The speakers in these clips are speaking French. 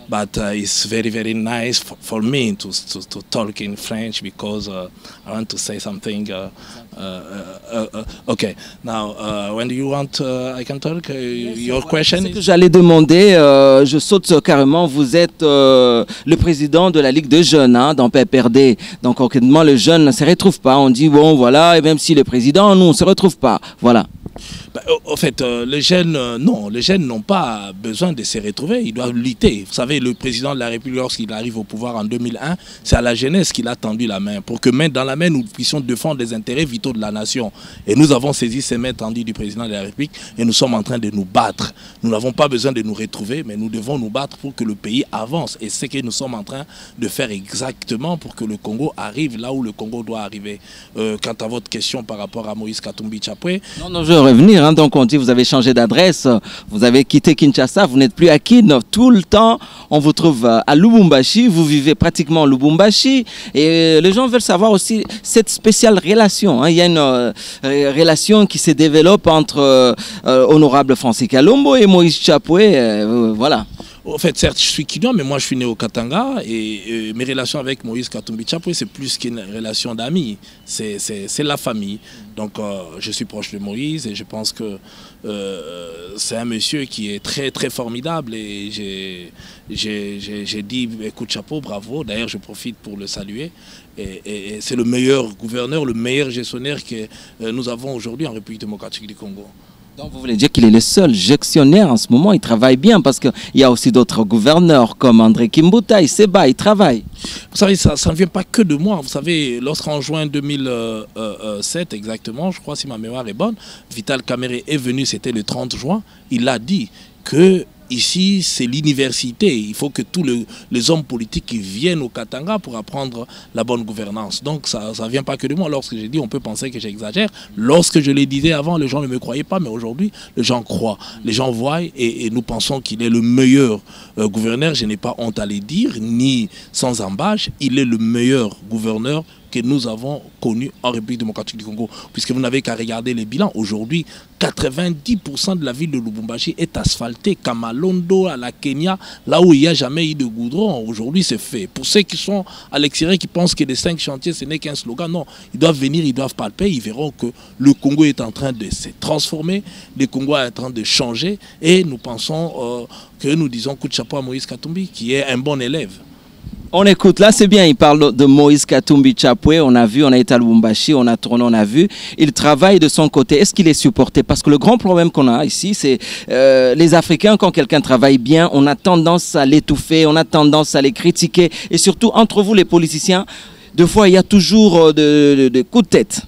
But it's very, very nice for me to talk in French because I want to say something. Okay, now when you want, I can talk. Your question. Ce que j'allais demander, je saute carrément. Vous êtes le président de la Ligue de jeunes hein, dans PPRD. Donc, concrètement, le jeune ne se retrouve pas. On dit, bon, voilà, et même si le président, nous, on ne se retrouve pas. Voilà. En fait, les jeunes, non, les jeunes n'ont pas besoin de se retrouver, ils doivent lutter. Vous savez, le président de la République, lorsqu'il arrive au pouvoir en 2001, c'est à la jeunesse qu'il a tendu la main, pour que main dans la main, nous puissions défendre les intérêts vitaux de la nation. Et nous avons saisi ces mains tendues du président de la République et nous sommes en train de nous battre. Nous n'avons pas besoin de nous retrouver, mais nous devons nous battre pour que le pays avance. Et c'est ce que nous sommes en train de faire exactement pour que le Congo arrive là où le Congo doit arriver. Quant à votre question par rapport à Moïse Katumbi Chapwe... Non, je vais revenir. Hein, donc on dit vous avez changé d'adresse, vous avez quitté Kinshasa, vous n'êtes plus à Kin. Tout le temps, on vous trouve à Lubumbashi, vous vivez pratiquement à Lubumbashi. Et les gens veulent savoir aussi cette spéciale relation. Hein. Il y a une relation qui se développe entre Honorable Francis Kalombo et Moïse Chapwe. Voilà. En fait, certes, je suis Kinois, mais moi je suis né au Katanga et mes relations avec Moïse Katumbi Chapwe, c'est plus qu'une relation d'amis, c'est la famille. Donc je suis proche de Moïse et je pense que c'est un monsieur qui est très très formidable et j'ai dit écoute chapeau, bravo, d'ailleurs je profite pour le saluer et c'est le meilleur gouverneur, le meilleur gestionnaire que nous avons aujourd'hui en République démocratique du Congo. Donc vous voulez dire qu'il est le seul gestionnaire en ce moment, il travaille bien parce qu'il y a aussi d'autres gouverneurs comme André Kimbuta, Seba, il travaille. Vous savez, ça ne vient pas que de moi. Vous savez, lorsqu'en juin 2007 exactement, je crois si ma mémoire est bonne, Vital Kamerhe est venu, c'était le 30 juin, il a dit que ici, c'est l'université. Il faut que tous les hommes politiques viennent au Katanga pour apprendre la bonne gouvernance. Donc, ça ne vient pas que de moi. Lorsque j'ai dit, on peut penser que j'exagère. Lorsque je le disais avant, les gens ne me croyaient pas. Mais aujourd'hui, les gens croient. Les gens voient et nous pensons qu'il est le meilleur gouverneur. Je n'ai pas honte à le dire, ni sans embâche. Il est le meilleur gouverneur que nous avons connu en République démocratique du Congo. Puisque vous n'avez qu'à regarder les bilans. Aujourd'hui, 90% de la ville de Lubumbashi est asphaltée. Kamalondo, à la Kenya, là où il n'y a jamais eu de goudron, aujourd'hui c'est fait. Pour ceux qui sont à l'extérieur, qui pensent que les 5 chantiers, ce n'est qu'un slogan, non. Ils doivent venir, ils doivent palper, ils verront que le Congo est en train de se transformer, le Congo est en train de changer, et nous pensons que nous disons coup de chapeau à Moïse Katumbi, qui est un bon élève. On écoute, là c'est bien, il parle de Moïse Katumbi Chapwe, on a vu, on a été à Lubumbashi, on a tourné, on a vu, il travaille de son côté, est-ce qu'il est supporté? Parce que le grand problème qu'on a ici, c'est les Africains, quand quelqu'un travaille bien, on a tendance à l'étouffer, on a tendance à les critiquer, et surtout entre vous les politiciens, des fois il y a toujours des coups de tête.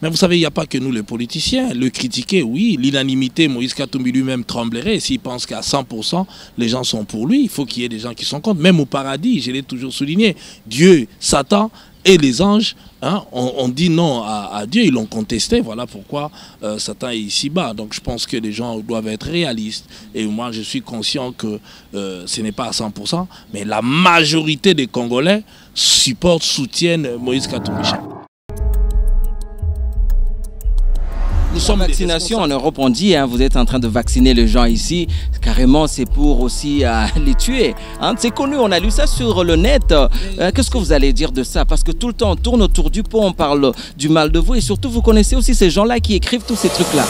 Mais vous savez, il n'y a pas que nous les politiciens. Le critiquer, oui, l'unanimité, Moïse Katumbi lui-même tremblerait. S'il pense qu'à 100%, les gens sont pour lui, il faut qu'il y ait des gens qui sont contre. Même au paradis, je l'ai toujours souligné, Dieu, Satan et les anges, hein, on dit non à Dieu, ils l'ont contesté, voilà pourquoi Satan est ici-bas. Donc je pense que les gens doivent être réalistes. Et moi, je suis conscient que ce n'est pas à 100%, mais la majorité des Congolais supportent, soutiennent Moïse Katumbi. Nous sommes vaccination en Europe, on dit, hein, vous êtes en train de vacciner les gens ici, carrément c'est pour aussi les tuer. Hein. C'est connu, on a lu ça sur le net. Qu'est-ce que vous allez dire de ça? Parce que tout le temps on tourne autour du pot, on parle du mal de vous et surtout vous connaissez aussi ces gens-là qui écrivent tous ces trucs-là.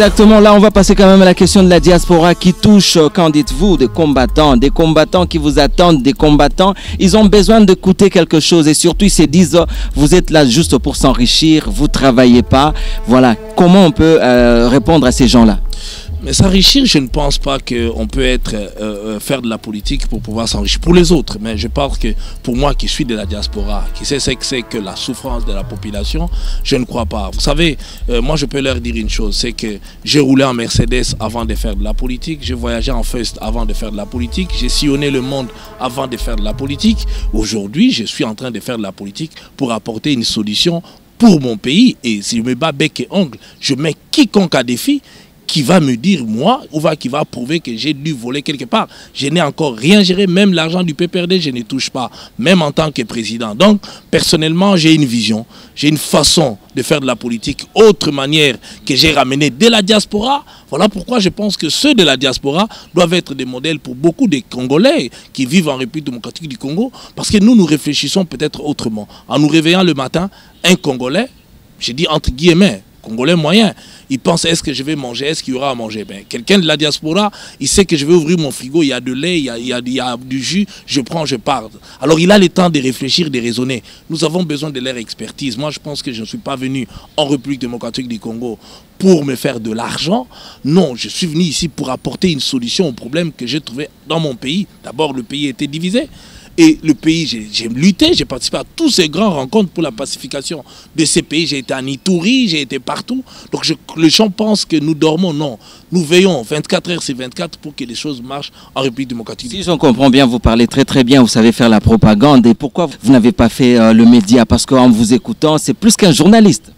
Exactement, là on va passer quand même à la question de la diaspora qui touche, qu'en dites-vous, des combattants qui vous attendent, des combattants, ils ont besoin d'écouter quelque chose et surtout ils se disent, vous êtes là juste pour s'enrichir, vous travaillez pas, voilà, comment on peut répondre à ces gens-là? Mais s'enrichir, je ne pense pas qu'on peut faire de la politique pour pouvoir s'enrichir pour les autres. Mais je pense que pour moi qui suis de la diaspora, qui sait ce que c'est que la souffrance de la population, je ne crois pas. Vous savez, moi je peux leur dire une chose, c'est que j'ai roulé en Mercedes avant de faire de la politique, j'ai voyagé en First avant de faire de la politique, j'ai sillonné le monde avant de faire de la politique. Aujourd'hui, je suis en train de faire de la politique pour apporter une solution pour mon pays. Et si je me bats bec et ongle, je mets quiconque à défi qui va me dire, moi, ou qui va prouver que j'ai dû voler quelque part. Je n'ai encore rien géré, même l'argent du PPRD, je ne touche pas, même en tant que président. Donc, personnellement, j'ai une vision, j'ai une façon de faire de la politique, autre manière que j'ai ramené de la diaspora. Voilà pourquoi je pense que ceux de la diaspora doivent être des modèles pour beaucoup de Congolais qui vivent en République démocratique du Congo, parce que nous réfléchissons peut-être autrement. En nous réveillant le matin, un Congolais, je dis entre guillemets, Congolais moyen, il pense, est-ce que je vais manger, est-ce qu'il y aura à manger? Ben, quelqu'un de la diaspora, il sait que je vais ouvrir mon frigo, il y a de lait, il y a du jus, je prends, je pars. Alors il a le temps de réfléchir, de raisonner. Nous avons besoin de leur expertise. Moi je pense que je ne suis pas venu en République démocratique du Congo pour me faire de l'argent. Non, je suis venu ici pour apporter une solution au problème que j'ai trouvé dans mon pays. D'abord, le pays était divisé. Et le pays, j'ai lutté, j'ai participé à tous ces grandes rencontres pour la pacification de ces pays. J'ai été en Ituri, j'ai été partout. Donc les gens pensent que nous dormons. Non, nous veillons 24 heures sur 24 pour que les choses marchent en République démocratique. Si je comprends bien, vous parlez très bien, vous savez faire la propagande. Et pourquoi vous n'avez pas fait le média? Parce qu'en vous écoutant, c'est plus qu'un journaliste.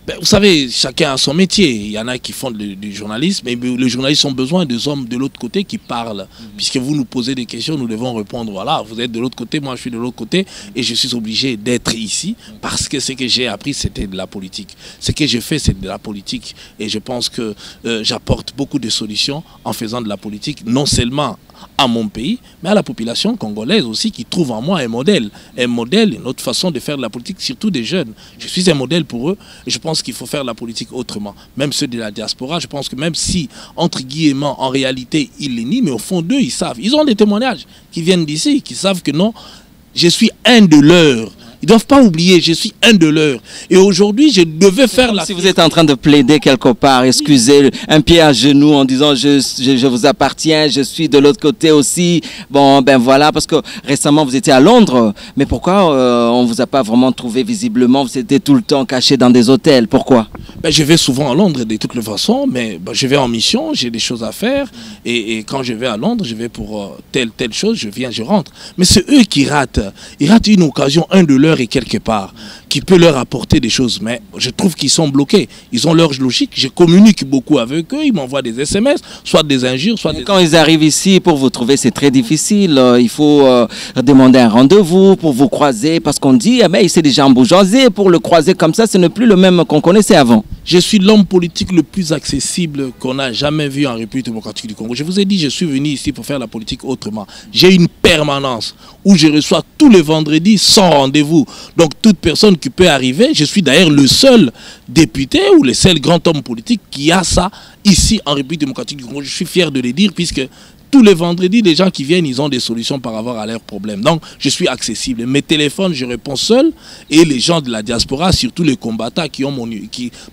Ben, vous savez, chacun a son métier. Il y en a qui font du journalisme, mais les journalistes ont besoin des hommes de l'autre côté qui parlent. Puisque vous nous posez des questions, nous devons répondre. Voilà, vous êtes de l'autre côté, moi je suis de l'autre côté, et je suis obligé d'être ici parce que ce que j'ai appris, c'était de la politique. Ce que j'ai fait, c'est de la politique. Et je pense que j'apporte beaucoup de solutions en faisant de la politique, non seulement à mon pays, mais à la population congolaise aussi qui trouve en moi un modèle, une autre façon de faire de la politique, surtout des jeunes. Je suis un modèle pour eux et je pense qu'il faut faire la politique autrement. Même ceux de la diaspora, je pense que même si, entre guillemets, en réalité, ils les nient, mais au fond d'eux, ils savent. Ils ont des témoignages qui viennent d'ici, qui savent que non, je suis un de leurs. Ils ne doivent pas oublier, je suis un de leurs. Et aujourd'hui, je devais faire la... Si vous êtes en train de plaider quelque part, excusez, un pied à genoux en disant je vous appartiens, je suis de l'autre côté aussi. Bon, ben voilà, parce que récemment vous étiez à Londres. Mais pourquoi on ne vous a pas vraiment trouvé visiblement? Vous étiez tout le temps caché dans des hôtels. Pourquoi? Ben, je vais souvent à Londres de toutes les façons, mais ben, je vais en mission, j'ai des choses à faire. Et quand je vais à Londres, je vais pour telle chose, je viens, je rentre. Mais c'est eux qui ratent. Ils ratent une occasion, un de leurs et quelque part, qui peut leur apporter des choses. Mais je trouve qu'ils sont bloqués. Ils ont leur logique. Je communique beaucoup avec eux. Ils m'envoient des SMS, soit des injures, soit des... Quand ils arrivent ici, pour vous trouver, c'est très difficile. Il faut demander un rendez-vous pour vous croiser, parce qu'on dit, eh ben, il s'est déjà embourgeoisé. Pour le croiser comme ça, ce n'est plus le même qu'on connaissait avant. Je suis l'homme politique le plus accessible qu'on a jamais vu en République démocratique du Congo. Je vous ai dit, je suis venu ici pour faire la politique autrement. J'ai une permanence où je reçois tous les vendredis sans rendez-vous. Donc toute personne qui peut arriver, je suis d'ailleurs le seul député ou le seul grand homme politique qui a ça ici en République démocratique du Congo. Je suis fier de le dire puisque tous les vendredis, les gens qui viennent, ils ont des solutions par rapport à leurs problèmes. Donc, je suis accessible. Mes téléphones, je réponds seul. Et les gens de la diaspora, surtout les combattants qui ont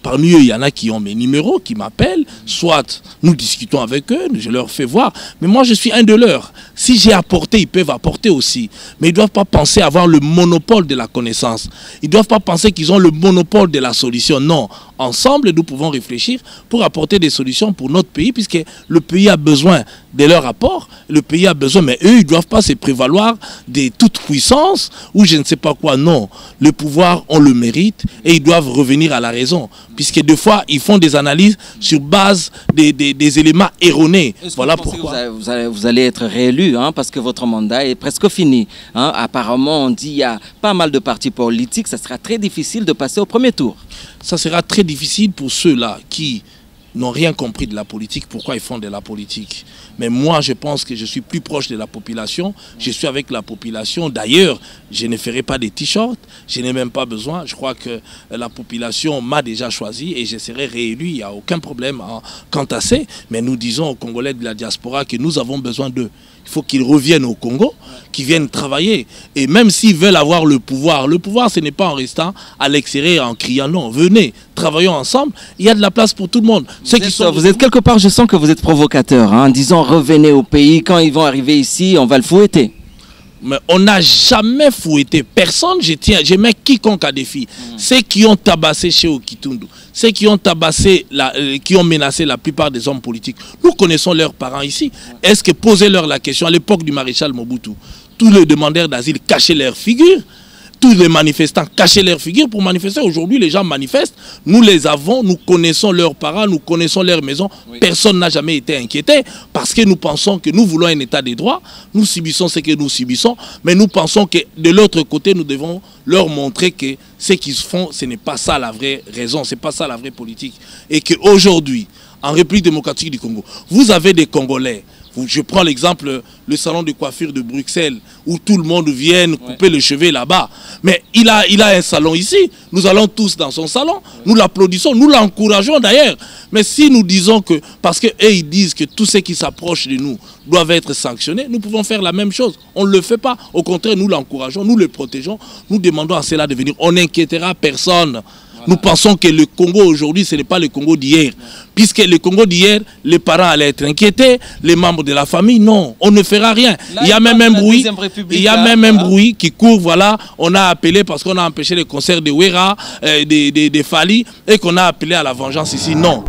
parmi eux, il y en a qui ont mes numéros, qui m'appellent. Soit nous discutons avec eux, je leur fais voir. Mais moi, je suis un de leurs. Si j'ai apporté, ils peuvent apporter aussi. Mais ils ne doivent pas penser avoir le monopole de la connaissance. Ils ne doivent pas penser qu'ils ont le monopole de la solution. Non. Ensemble, nous pouvons réfléchir pour apporter des solutions pour notre pays, puisque le pays a besoin de leur apport, le pays a besoin, mais eux, ils ne doivent pas se prévaloir de toute puissance ou je ne sais pas quoi. Non, le pouvoir, on le mérite et ils doivent revenir à la raison, puisque des fois, ils font des analyses sur base des éléments erronés. Voilà pourquoi. Vous allez être réélu, hein, parce que votre mandat est presque fini. Hein. Apparemment, on dit qu'il y a pas mal de partis politiques, ça sera très difficile de passer au premier tour. Ça sera très difficile pour ceux-là qui n'ont rien compris de la politique, pourquoi ils font de la politique. Mais moi, je pense que je suis plus proche de la population, je suis avec la population. D'ailleurs, je ne ferai pas des t-shirts, je n'ai même pas besoin. Je crois que la population m'a déjà choisi et je serai réélu, il n'y a aucun problème quant à ça. Mais nous disons aux Congolais de la diaspora que nous avons besoin d'eux. Il faut qu'ils reviennent au Congo, qu'ils viennent travailler. Et même s'ils veulent avoir le pouvoir, ce n'est pas en restant à l'extérieur en criant non. Venez, travaillons ensemble. Il y a de la place pour tout le monde. Vous êtes quelque part, je sens que vous êtes provocateur, hein, en disant revenez au pays. Quand ils vont arriver ici, on va le fouetter. Mais on n'a jamais fouetté personne. Je mets quiconque à défi. Ceux qui ont tabassé chez Okitundu, ceux qui ont tabassé, qui ont menacé la plupart des hommes politiques. Nous connaissons leurs parents ici. Est-ce que posez-leur la question, à l'époque du maréchal Mobutu, tous les demandeurs d'asile cachaient leurs figures, tous les manifestants cachaient leurs figures pour manifester. Aujourd'hui, les gens manifestent. Nous les avons, nous connaissons leurs parents, nous connaissons leurs maisons. Oui. Personne n'a jamais été inquiété parce que nous pensons que nous voulons un état de droit. Nous subissons ce que nous subissons, mais nous pensons que de l'autre côté, nous devons leur montrer que ce qu'ils font, ce n'est pas ça la vraie raison, ce n'est pas ça la vraie politique. Et qu'aujourd'hui, en République démocratique du Congo, vous avez des Congolais. Je prends l'exemple, le salon de coiffure de Bruxelles, où tout le monde vient couper le cheveu là-bas. Mais il a un salon ici. Nous allons tous dans son salon. Nous l'applaudissons, nous l'encourageons d'ailleurs. Mais si nous disons que, parce qu'eux ils disent que tous ceux qui s'approchent de nous doivent être sanctionnés, nous pouvons faire la même chose. On ne le fait pas. Au contraire, nous l'encourageons, nous le protégeons. Nous demandons à cela de venir. On n'inquiétera personne. Nous pensons que le Congo aujourd'hui, ce n'est pas le Congo d'hier. Puisque le Congo d'hier, les parents allaient être inquiétés, les membres de la famille, non, on ne fera rien. Là, il y a même un bruit, bruit qui court, voilà, on a appelé parce qu'on a empêché les concerts de Wera, des Fali, et qu'on a appelé à la vengeance ici, non.